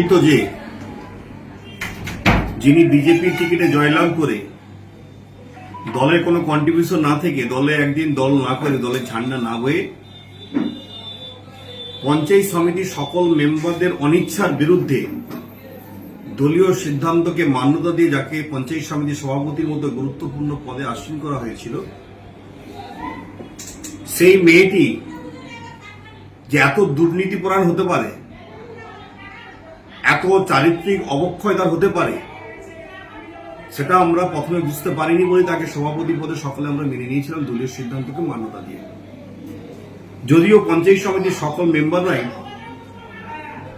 বিদিত যে যিনি বিজেপির টিকিটে জয়লাভ করে দলের কোনো কন্ট্রিবিউশন না থেকে দলে একদিন দল না করে দলের ঝান্ডা না বয়ে পঞ্চায়েত সমিতির সকল মেম্বারদের অনিচ্ছার বিরুদ্ধে দলীয় সিদ্ধান্তকে মান্যতা দিয়ে যাকে পঞ্চায়েত সমিতির সভাপতির মতো গুরুত্বপূর্ণ পদে আসীন করা হয়েছিল, সেই মেয়েটি যে এত দুর্নীতিপরায়ণ হতে পারে, এত চারিত্রিক অবক্ষয় তার হতে পারে, সেটা আমরা প্রথমে বুঝতে পারিনি বলে তাকে সভাপতি পদে সকলে আমরা মেনে নিয়েছিলাম দলীয় সিদ্ধান্তকে মান্যতা দিয়ে। যদিও পঞ্চায়েত সমিতির সকল মেম্বাররাই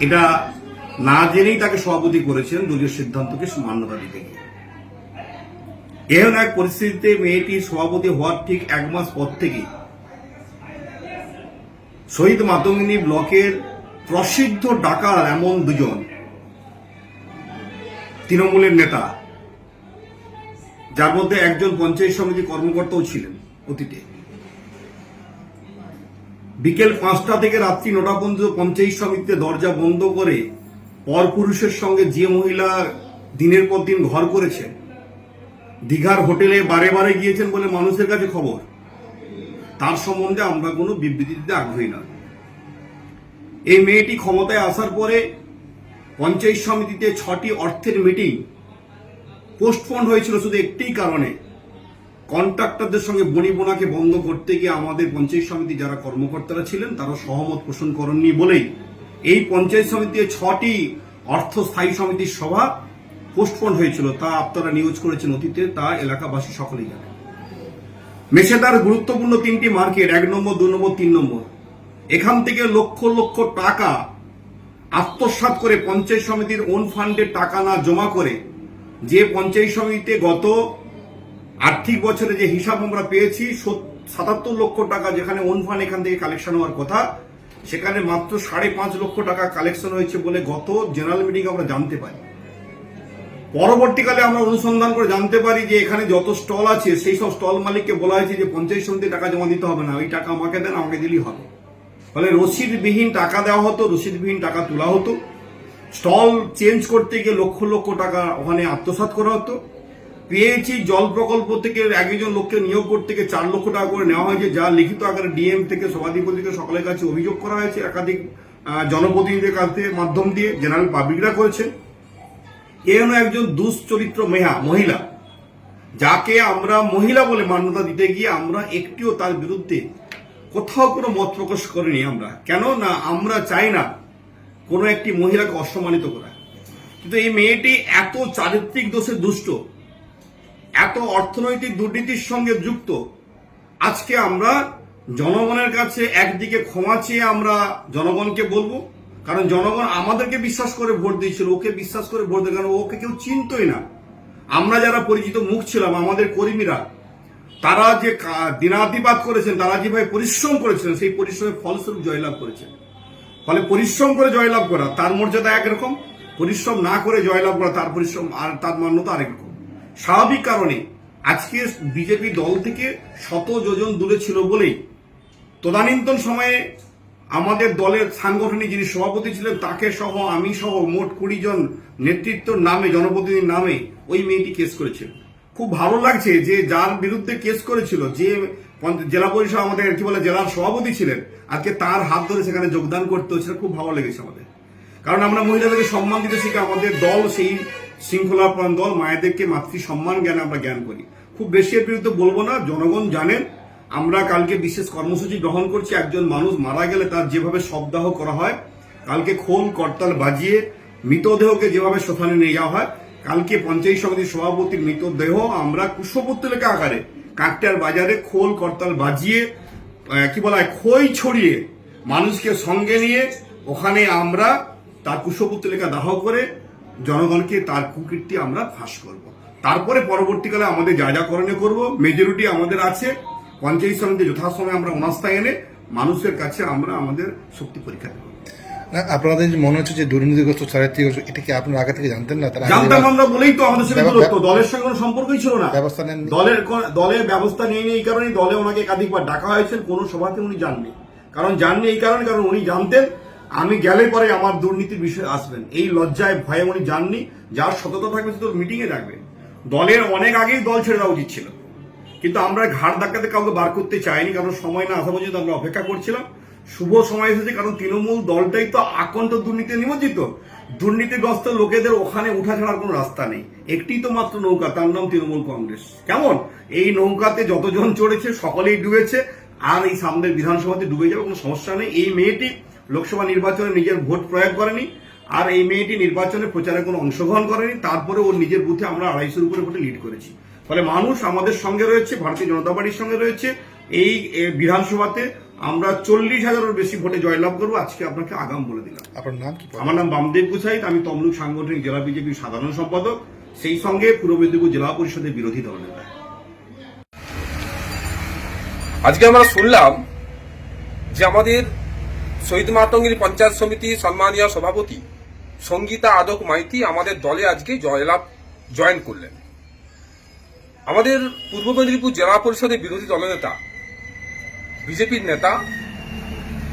এটা না জেনেই তাকে সভাপতি করেছেন দলীয় সিদ্ধান্তকে মান্যতা দিতে গিয়ে। এমন এক পরিস্থিতিতে মেয়েটি সভাপতি হওয়ার ঠিক 1 মাস পর থেকেই শহীদ মাতঙ্গিনী ব্লকের প্রসিদ্ধ ডাকার এমন দুজন তৃণমূলের নেতা, যার মধ্যে একজন পঞ্চায়েত সমিতি কর্মকর্তাও ছিলেন অতীতে, বিকেল 5টা থেকে রাত্রি 9টা পর্যন্ত পঞ্চায়েত সমিতিতে দরজা বন্ধ করে পরপুরুষের সঙ্গে যে মহিলা দিনের পর দিন ঘর করেছেন, দীঘার হোটেলে বারে বারে গিয়েছেন বলে মানুষের কাছে খবর, তার সম্বন্ধে আমরা কোনো বিবৃতি দিতে আগ্রহী নয়। এই মেয়েটি ক্ষমতায় আসার পরে পঞ্চায়েত সমিতিতে 6টি অর্থের মিটিং পোস্টপোন হয়েছিল শুধু একটি কারণে, কন্ট্রাক্টরদের সঙ্গে বনিবোনাকে বন্ধ করতে গিয়ে আমাদের পঞ্চায়েত সমিতি যারা কর্মকর্তারা ছিলেন তারা সহমত পোষণ করেননি বলেই এই পঞ্চায়েত সমিতিতে 6টি অর্থ স্থায়ী সমিতির সভা পোস্টপোন হয়েছিল। তা আপনারা নিউজ করেছেন অতীতে, তা এলাকাবাসী সকলেই জানেন। মেছেদার গুরুত্বপূর্ণ 3টি মার্কেট, 1 নম্বর, 2 নম্বর, 3 নম্বর, এখান থেকে লক্ষ লক্ষ টাকা আত্মসাৎ করে পঞ্চায়েত সমিতির ওন ফান্ডে টাকা না জমা করে, যে পঞ্চায়েত সমিতিতে গত আর্থিক বছরে যে হিসাব আমরা পেয়েছি 77 লক্ষ টাকা যেখানে ওন ফান্ড এখান থেকে কালেকশন হওয়ার কথা, সেখানে মাত্র 5.5 লক্ষ টাকা কালেকশন হয়েছে বলে গত জেনারেল মিটিং আমরা জানতে পারি। পরবর্তীকালে আমরা অনুসন্ধান করে জানতে পারি যে এখানে যত স্টল আছে সেই সব স্টল মালিককে বলা হয়েছে যে পঞ্চায়েত সমিতিতে টাকা জমা দিতে হবে না, ওই টাকা আমাকে দেন, আমাকে দিলেই হবে। ফলে রসিদবিহীন টাকা দেওয়া হতো, রসিদবিহীন টাকা তোলা হতো, স্টল চেঞ্জ করতে গিয়ে লক্ষ লক্ষ টাকা ওখানে আত্মসাৎ করা হতো। পিএইচই জল প্রকল্প থেকে একজন লোককে নিয়োগ করতে গিয়ে 4 লক্ষ টাকা করে নেওয়া হয়েছে, যা লিখিত আকারে ডিএম থেকে সভাধিপতি থেকে সকলের কাছে অভিযোগ করা হয়েছে, একাধিক জনপ্রতিনিধিদের কাছে মাধ্যম দিয়ে জেনারেল পাবলিকরা করেছে। এমন একজন দুশ্চরিত্র মহিলা, যাকে আমরা মহিলা বলে মান্যতা দিতে গিয়ে আমরা একটিও তার বিরুদ্ধে কোথাও কোনো মত প্রকাশ করিনি। আমরা কেন না, আমরা চাই না কোনো একটি মহিলাকে অসম্মানিত করা। কিন্তু এই মেয়েটি এত চারিত্রিক দোষে দুষ্ট, এত অর্থনৈতিক দুর্নীতির সঙ্গে যুক্ত। আজকে আমরা জনগণের কাছে একদিকে ক্ষমা চেয়ে আমরা জনগণকে বলবো, কারণ জনগণ আমাদেরকে বিশ্বাস করে ভোট দিয়েছিল, ওকে বিশ্বাস করে ভোট দেয়, কারণ ওকে কেউ চিনতই না। আমরা যারা পরিচিত মুখ ছিলাম, আমাদের কর্মীরা, তারা যে দিনাতিপাত করেছেন, তারা যেভাবে পরিশ্রম করেছিলেন, সেই পরিশ্রমের ফলস্বরূপ জয়লাভ করেছেন। ফলে পরিশ্রম করে জয়লাভ করা তার মর্যাদা একরকম, পরিশ্রম না করে জয়লাভ করা তার পরিশ্রম আর তার মান্যতা আরেক রকম। স্বাভাবিক কারণে আজকে বিজেপি দল থেকে শত যোজন দূরে ছিল বলেই তদানীন্তন সময়ে আমাদের দলের সাংগঠনিক যিনি সভাপতি ছিলেন তাকে সহ, আমি সহ মোট 20 জন নেতৃত্বর নামে, জনপ্রতিনিধির নামে ওই মেয়েটি কেস করেছিল। খুব ভালো লাগছে যে যার বিরুদ্ধে কেস করেছিল, যে জেলা পরিষদ আমাদের কি বলে জেলার সভাপতি ছিলেন, আজকে তার হাত ধরে সেখানে যোগদান করতে হচ্ছে, খুব ভালো লেগেছে আমাদের। কারণ আমরা মহিলাদেরকে সম্মান দিতে শিখে, আমাদের দল সেই শৃঙ্খলাপ্রাণ দল, মায়েদেরকে মাতৃ সম্মান জ্ঞান আমরা জ্ঞান করি। খুব বেশি এর বিরুদ্ধে বলবো না, জনগণ জানেন। আমরা কালকে বিশেষ কর্মসূচি গ্রহণ করছি। একজন মানুষ মারা গেলে তার যেভাবে শবদাহ করা হয়, কালকে খোল করতাল বাজিয়ে মৃতদেহকে যেভাবে শ্মশানে নিয়ে যাওয়া হয়, কালকে পঞ্চায়েত সমিতির সভাপতির মৃতদেহ আমরা কুশপুত্তলিকা আকারে কাকটার বাজারে খোল করতাল বাজিয়ে কি বলা হয় খই ছড়িয়ে মানুষকে সঙ্গে নিয়ে ওখানে আমরা তার কুশপুত্তলিকা দাহ করে জনগণকে তার কুকীর্তি আমরা ফাঁস করব। তারপরে পরবর্তীকালে আমাদের যা যা করণীয় করব, মেজরিটি আমাদের আছে। পঞ্চায়েত সমিতি যথাসময়ে আমরা অনাস্থা এনে মানুষের কাছে আমরা আমাদের শক্তি পরীক্ষা দেব। আপনাদের মনে হচ্ছে যে দুর্নীতিগ্রস্ত চারিত্রিক, এটা কি আপনারা আগে থেকে জানতেন না? জানতাম আমরা বলেই তো আমাদের সঙ্গে দূরত্ব, দলের সঙ্গে কোনো সম্পর্কই ছিল না। ব্যবস্থা নেন, দলের ব্যবস্থা নিয়ে এই কারণেই দলে ওনাকে একাধিকবার ডাকা হয়েছে, কোনো সভাতে উনি যাননি। কারণ জাননি এই কারণে, কারণ উনি জানতেন আমি গেলে পরে আমার দুর্নীতির বিষয়ে আসবেন, এই লজ্জায় ভয়ে উনি যাননি। যার সততা থাকবে সে তো মিটিং এ থাকবে। দলের অনেক আগেই দল ছেড়ে দেওয়া উচিত ছিল, কিন্তু আমরা ঘাড় ধাক্কাতে কাউকে বার করতে চাইনি, কারণ সময় না আসা পর্যন্ত আমরা অপেক্ষা করছিলাম। শুভ সময় এসেছে, কারণ তৃণমূল দলটাই তো আকণ্ঠ দুর্নীতি নিমজ্জিত। দুর্নীতিগ্রস্ত লোকেদের ওখানে উঠা ছাড়ার কোনো রাস্তা নেই। একটি তো মাত্র নৌকা, তার নাম তৃণমূল কংগ্রেস। কেমন এই নৌকাতে যতজন চড়েছে সকলেই ডুবেছে, আর এই সামনের বিধানসভাতে ডুবে যাবে, কোনো সমস্যা নেই। এই মেয়েটি লোকসভা নির্বাচনে নিজের ভোট প্রয়োগ করেনি, আর এই মেয়েটি নির্বাচনে প্রচারে কোনো অংশগ্রহণ করেনি। তারপরে ওর নিজের বুথে আমরা 250-র উপরে ভোটে লিড করেছি। ফলে মানুষ আমাদের সঙ্গে রয়েছে, ভারতীয় জনতা পার্টির সঙ্গে রয়েছে। এই বিধানসভাতে আমরা 40,000-এর বেশি ভোটে জয়লাভ করবো। আজকে আপনাকে আগাম বলে দিলাম। আপনার নাম কি? আমার নাম বামদেব গুসাইত, আমি তমলুক সাংগঠনিক জেলা বিজেপির সাধারণ সম্পাদক, সেই সঙ্গে পূর্ব মেদিনীপুর জেলা পরিষদের বিরোধী দলনেতা। আজকে আমরা শুনলাম যে আমাদের শহীদ মাতঙ্গিনী পঞ্চায়েত সমিতির সম্মানীয় সভাপতি সঙ্গীতা আদক মাইতি আমাদের দলে আজকে জয়েন করলেন। আমাদের পূর্ব মেদিনীপুর জেলা পরিষদের বিরোধী দলনেতা বিজেপির নেতা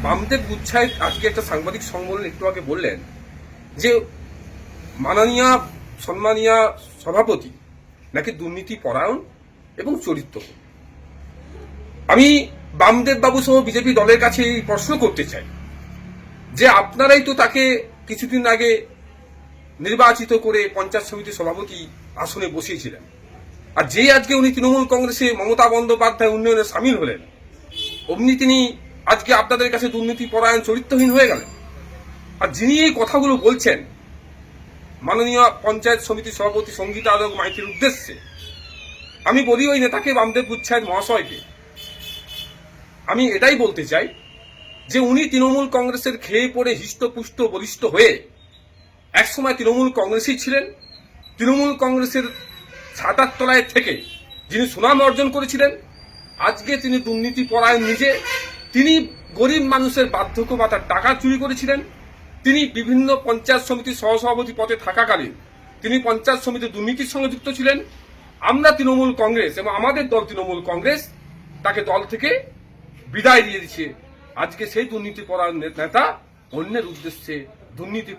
বামদেব গুচ্ছাইত আজকে একটা সাংবাদিক সম্মেলন একটু আগে বললেন যে মাননীয় সম্মানীয় সভাপতি নাকি দুর্নীতি পরায়ণ এবং চরিত্র। আমি বামদেব বাবু সহ বিজেপি দলের কাছে এই প্রশ্ন করতে চাই যে আপনারাই তো তাকে কিছুদিন আগে নির্বাচিত করে পঞ্চায়েত সমিতির সভাপতি আসনে বসিয়েছিলেন, আর যে আজকে উনি তৃণমূল কংগ্রেসে মমতা বন্দ্যোপাধ্যায় উন্নয়নে সামিল হলেন, অমনি তিনি আজকে আপনাদের কাছে দুর্নীতি পরায়ণ চরিত্রহীন হয়ে গেলেন। আর যিনি এই কথাগুলো বলছেন মাননীয় পঞ্চায়েত সমিতির সভাপতি সঙ্গীতা আদক মাইতির উদ্দেশ্যে, আমি বলি ওই নেতাকে বামদেব গুচ্ছাইত মহাশয়কে আমি এটাই বলতে চাই যে উনি তৃণমূল কংগ্রেসের খেয়ে পড়ে হিষ্টপুষ্ট বলিষ্ঠ হয়ে একসময় তৃণমূল কংগ্রেসই ছিলেন। তৃণমূল কংগ্রেসের ছাতার তলায় থেকে যিনি সুনাম অর্জন করেছিলেন, আজকে তিনি দুর্নীতি পরায়ণ নিজে। তিনি গরিব মানুষের বার্ধক্য ভাতার টাকা চুরি করেছিলেন। তিনি বিভিন্ন পঞ্চায়েত সমিতির সহসভাপতি পদে থাকাকালীন তিনি পঞ্চায়েত সমিতির দুর্নীতির সঙ্গে যুক্ত ছিলেন। আমরা তৃণমূল কংগ্রেস এবং আমাদের দল তৃণমূল কংগ্রেস তাকে দল থেকে বিদায় দিয়ে দিচ্ছে। আজকে সেই দুর্নীতি পরায়ণ নেতা অন্যের উদ্দেশ্যে দুর্নীতি